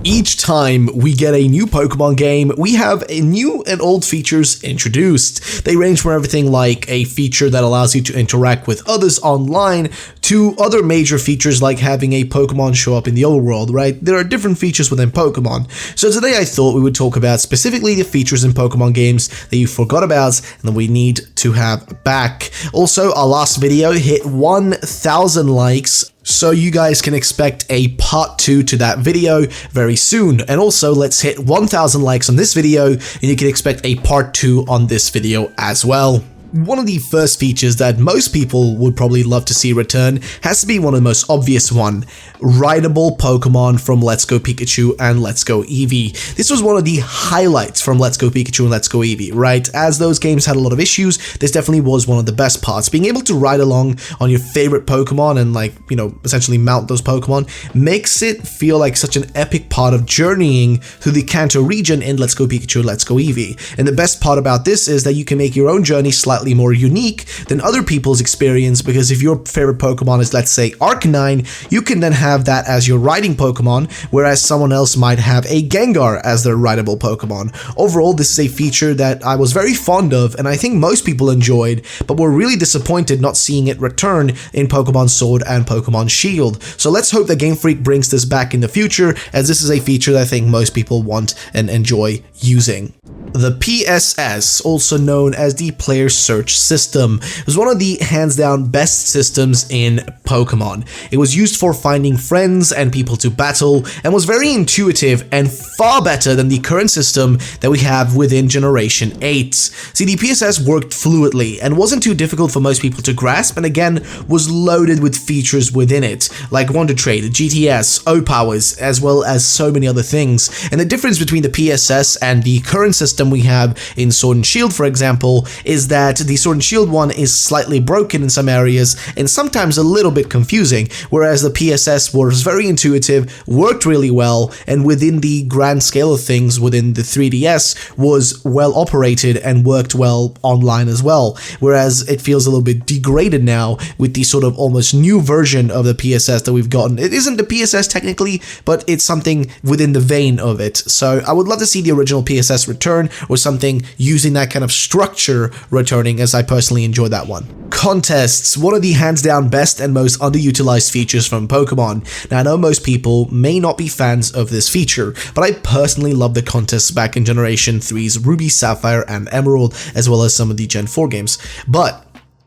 Each time we get a new Pokemon game, we have a new and old features introduced. They range from everything like a feature that allows you to interact with others online to other major features like having a Pokemon show up in the overworld, right? There are different features within Pokemon. So today I thought we would talk about specifically the features in Pokemon games that you forgot about and that we need to have back. Also, our last video hit 1,000 likes. So you guys can expect a part 2 to that video very soon. And also, let's hit 1,000 likes on this video and you can expect a part 2 on this video as well. One of the first features that most people would probably love to see return has to be one of the most obvious one. Rideable Pokemon from Let's Go Pikachu and Let's Go Eevee. This was one of the highlights from Let's Go Pikachu and Let's Go Eevee, right? As those games had a lot of issues, this definitely was one of the best parts. Being able to ride along on your favorite Pokemon and essentially mount those Pokemon makes it feel like such an epic part of journeying through the Kanto region in Let's Go Pikachu and Let's Go Eevee. And the best part about this is that you can make your own journey slightly more unique than other people's experience, because if your favorite Pokemon is, let's say, Arcanine, you can then have that as your riding Pokemon, whereas someone else might have a Gengar as their rideable Pokemon. Overall, this is a feature that I was very fond of and I think most people enjoyed, but were really disappointed not seeing it return in Pokemon Sword and Pokemon Shield. So let's hope that Game Freak brings this back in the future, as this is a feature that I think most people want and enjoy using. The PSS, also known as the Player Search System, was one of the hands-down best systems in Pokemon. It was used for finding friends and people to battle, and was very intuitive and far better than the current system that we have within Generation 8. See, the PSS worked fluidly and wasn't too difficult for most people to grasp, and again, was loaded with features within it, like Wonder Trade, GTS, O-Powers, as well as so many other things. And the difference between the PSS and the current system we have in Sword and Shield, for example, is that the Sword and Shield one is slightly broken in some areas and sometimes a little bit confusing, whereas the PSS was very intuitive, worked really well, and within the grand scale of things within the 3DS was well operated and worked well online as well, whereas it feels a little bit degraded now with the sort of almost new version of the PSS that we've gotten. It isn't the PSS technically, but it's something within the vein of it. So I would love to see the original PSS return, or something using that kind of structure returning, as I personally enjoy that one. Contests, one of the hands down best and most underutilized features from Pokemon. Now I know most people may not be fans of this feature, but I personally love the contests back in Generation 3's Ruby, Sapphire, and Emerald, as well as some of the Gen 4 games. But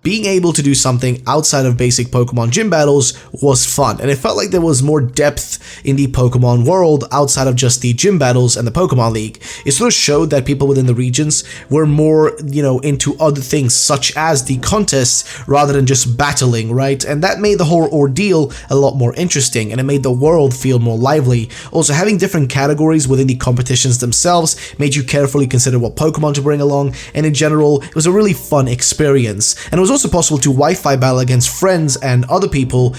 being able to do something outside of basic Pokemon gym battles was fun, and it felt like there was more depth in the Pokemon world outside of just the gym battles and the Pokemon League. It sort of showed that people within the regions were more, into other things such as the contests rather than just battling, right? And that made the whole ordeal a lot more interesting, and it made the world feel more lively. Also, having different categories within the competitions themselves made you carefully consider what Pokemon to bring along, and in general, it was a really fun experience. And it was also possible to Wi-Fi battle against friends and other people,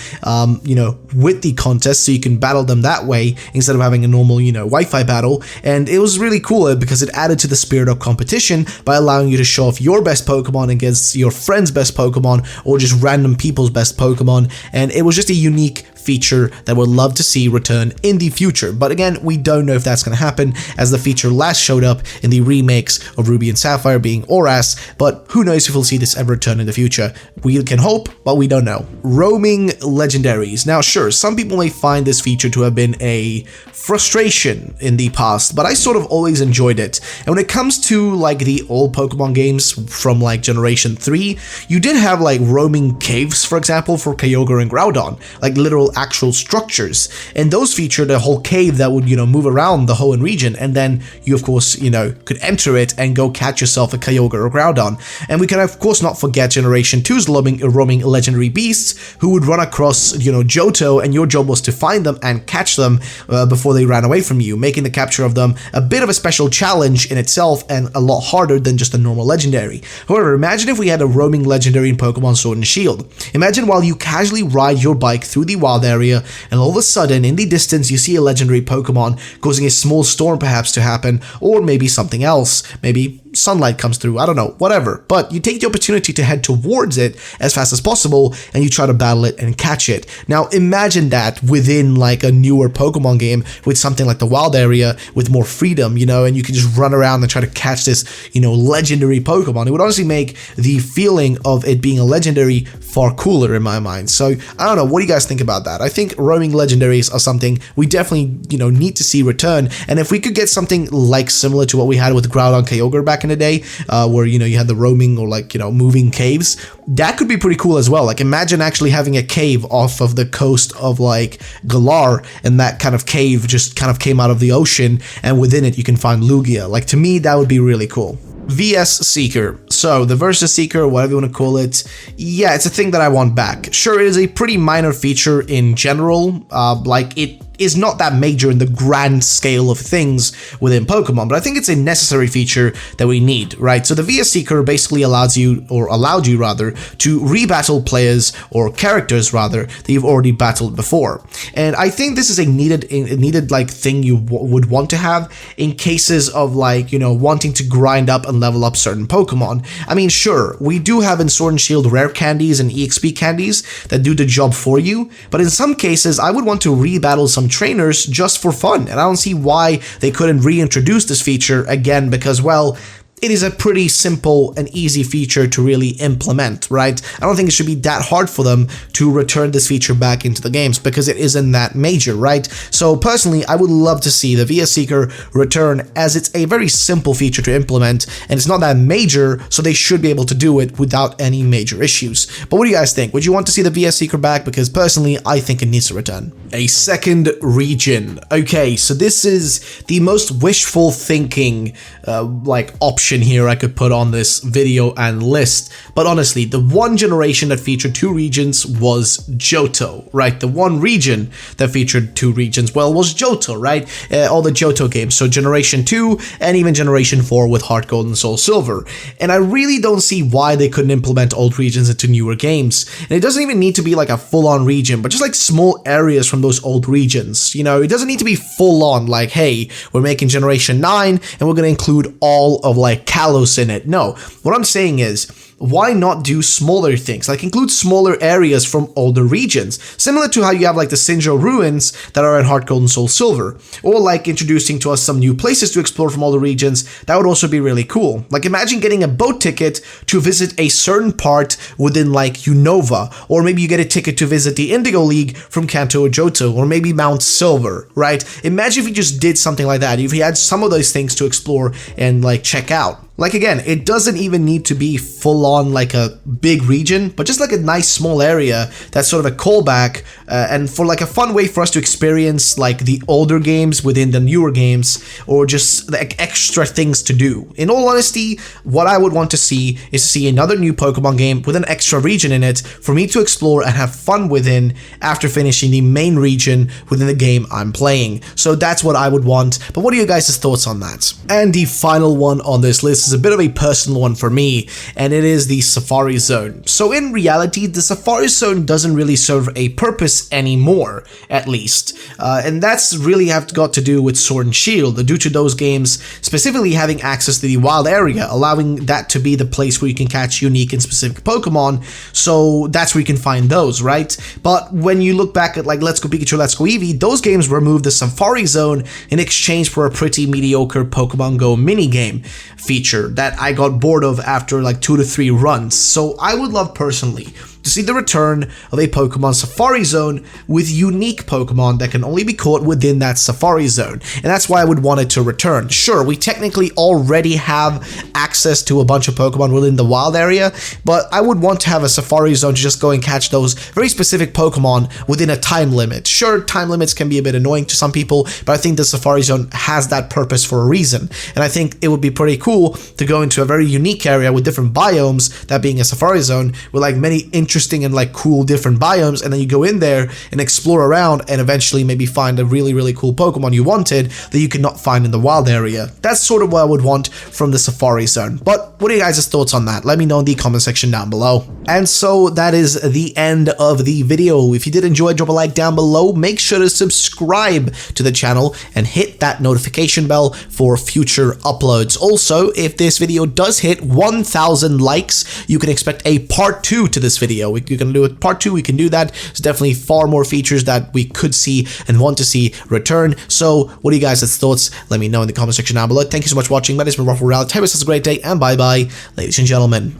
with the contest, so you can battle them that way instead of having a normal, Wi-Fi battle. And it was really cool because it added to the spirit of competition by allowing you to show off your best Pokemon against your friend's best Pokemon, or just random people's best Pokemon. And it was just a unique feature that we'd love to see return in the future. But again, we don't know if that's going to happen, as the feature last showed up in the remakes of Ruby and Sapphire being ORAS, but who knows if we'll see this ever return in the future. We can hope, but we don't know. Roaming legendaries. Now sure, some people may find this feature to have been a frustration in the past, but I sort of always enjoyed it. And when it comes to like the old Pokemon games from like Generation 3, you did have like roaming caves, for example, for Kyogre and Groudon, like literal actual structures, and those featured a whole cave that would move around the Hoenn region, and then you of course could enter it and go catch yourself a Kyogre or Groudon. And we can of course not forget Generation 2's roaming legendary beasts, who would run across Johto, and your job was to find them and catch them before they ran away from you, making the capture of them a bit of a special challenge in itself and a lot harder than just a normal legendary. However, imagine if we had a roaming legendary in Pokemon Sword and Shield. Imagine while you casually ride your bike through the wild area, and all of a sudden in the distance you see a legendary Pokemon causing a small storm perhaps to happen, or maybe something else, maybe sunlight comes through, I don't know, whatever. But you take the opportunity to head towards it as fast as possible, and you try to battle it and catch it. Now imagine that within like a newer Pokemon game with something like the wild area with more freedom, you know, and you can just run around and try to catch this, you know, legendary Pokemon. It would honestly make the feeling of it being a legendary far cooler in my mind. So I don't know, what do you guys think about that? I think roaming legendaries are something we definitely, you know, need to see return. And if we could get something like similar to what we had with Groudon Kyogre back in the day, where, you know, you had the roaming or like, you know, moving caves, that could be pretty cool as well. Like imagine actually having a cave off of the coast of like Galar, and that kind of cave just kind of came out of the ocean, and within it you can find Lugia. Like to me, that would be really cool. VS Seeker. So the Versus Seeker, whatever you want to call it, yeah, it's a thing that I want back. Sure, it is a pretty minor feature in general, like it is not that major in the grand scale of things within Pokemon, but I think it's a necessary feature that we need, right? So the VS Seeker basically allows you, or allowed you rather, to rebattle players, or characters rather, that you've already battled before. And I think this is a needed like thing you would want to have in cases of like, you know, wanting to grind up and level up certain Pokemon. I mean, sure, we do have in Sword and Shield rare candies and EXP candies that do the job for you, but in some cases I would want to rebattle some trainers just for fun, and I don't see why they couldn't reintroduce this feature again, because, well, it is a pretty simple and easy feature to really implement, right? I don't think it should be that hard for them to return this feature back into the games, because it isn't that major, right? So personally, I would love to see the VS Seeker return, as it's a very simple feature to implement, and it's not that major, so they should be able to do it without any major issues. But what do you guys think? Would you want to see the VS Seeker back? Because personally, I think it needs to return. A second region. Okay, so this is the most wishful thinking like option here I could put on this video and list, but honestly, the one generation that featured 2 regions was Johto, right? The one region that featured 2 regions, well, was Johto, right? All the Johto games, so Generation 2 and even Generation 4 with Heart Gold and Soul Silver. And I really don't see why they couldn't implement old regions into newer games. And it doesn't even need to be like a full-on region, but just like small areas from those old regions. You know, it doesn't need to be full-on like, hey, we're making Generation 9 and we're going to include all of like Kalos in it. No, what I'm saying is, why not do smaller things, like include smaller areas from older regions, similar to how you have like the Sinjo ruins that are in Heart Gold and Soul Silver, or like introducing to us some new places to explore from older regions. That would also be really cool. Like imagine getting a boat ticket to visit a certain part within like Unova, or maybe you get a ticket to visit the Indigo League from Kanto or Johto, or maybe Mount Silver, right? Imagine if you just did something like that, if you had some of those things to explore and like check out. Like again, it doesn't even need to be full on like a big region, but just like a nice small area that's sort of a callback, and for like a fun way for us to experience like the older games within the newer games, or just like extra things to do. In all honesty, what I would want to see is to see another new Pokemon game with an extra region in it for me to explore and have fun within after finishing the main region within the game I'm playing. So that's what I would want, but what are your guys' thoughts on that? And the final one on this list is a bit of a personal one for me, and it is the Safari Zone. So in reality, the Safari Zone doesn't really serve a purpose anymore, at least, and that's really got to do with Sword and Shield, due to those games specifically having access to the wild area, allowing that to be the place where you can catch unique and specific Pokemon, so that's where you can find those, right? But when you look back at like Let's Go Pikachu, Let's Go Eevee, those games removed the Safari Zone in exchange for a pretty mediocre Pokemon Go minigame feature that I got bored of after like 2 to 3 runs. So I would love personally to see the return of a Pokemon Safari Zone with unique Pokemon that can only be caught within that Safari Zone, and that's why I would want it to return. Sure, we technically already have access to a bunch of Pokemon within the wild area, but I would want to have a Safari Zone to just go and catch those very specific Pokemon within a time limit. Sure, time limits can be a bit annoying to some people, but I think the Safari Zone has that purpose for a reason, and I think it would be pretty cool to go into a very unique area with different biomes, that being a Safari Zone, with like many interesting and like cool different biomes, and then you go in there and explore around and eventually maybe find a really cool Pokemon you wanted that you could not find in the wild area. That's sort of what I would want from the Safari Zone. But what are you guys' thoughts on that? Let me know in the comment section down below. And so that is the end of the video. If you did enjoy, drop a like down below. Make sure to subscribe to the channel and hit that notification bell for future uploads. Also, if this video does hit 1,000 likes, you can expect a part 2 to this video. You're going to do a part 2, we can do that. There's definitely far more features that we could see and want to see return. So what are you guys' thoughts? Let me know in the comment section down below. Thank you so much for watching. That has been Ruffle Reality. Have yourselves a great day, and bye bye, ladies and gentlemen.